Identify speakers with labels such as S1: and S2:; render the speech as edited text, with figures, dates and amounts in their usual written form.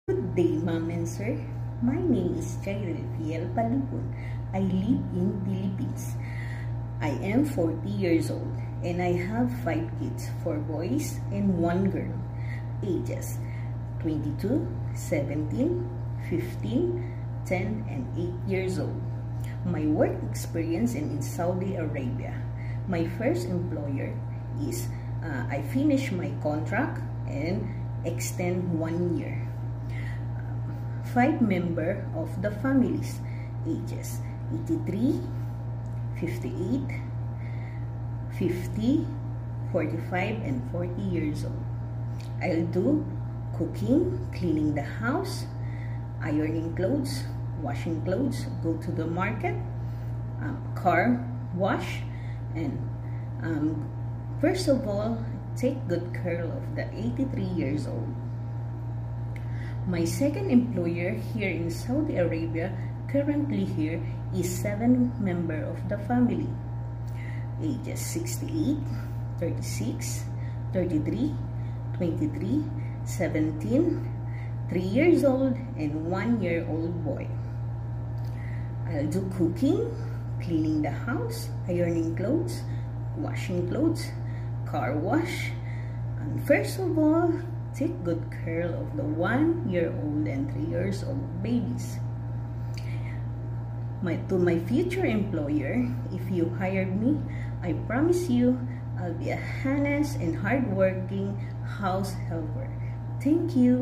S1: Good day, Ma'am and Sir. My name is Jairil Fiel Palipon. I live in Philippines. I am 40 years old and I have 5 kids, 4 boys and 1 girl, ages 22, 17, 15, 10, and 8 years old. My work experience in Saudi Arabia. My first employer is I finished my contract and extend 1 year. 5 members of the families, ages 83, 58, 50, 45, and 40 years old. I'll do cooking, cleaning the house, ironing clothes, washing clothes, go to the market, car wash, and first of all, take good care of the 83 years old. My second employer here in Saudi Arabia, currently here, is 7 members of the family, ages 68, 36, 33, 23, 17, 3 years old, and 1 year old boy. I'll do cooking, cleaning the house, ironing clothes, washing clothes, car wash, and first of all, take good care of the 1 year old and 3 years old babies. To my future employer, if you hired me, I promise you I'll be a honest and hardworking house helper. Thank you.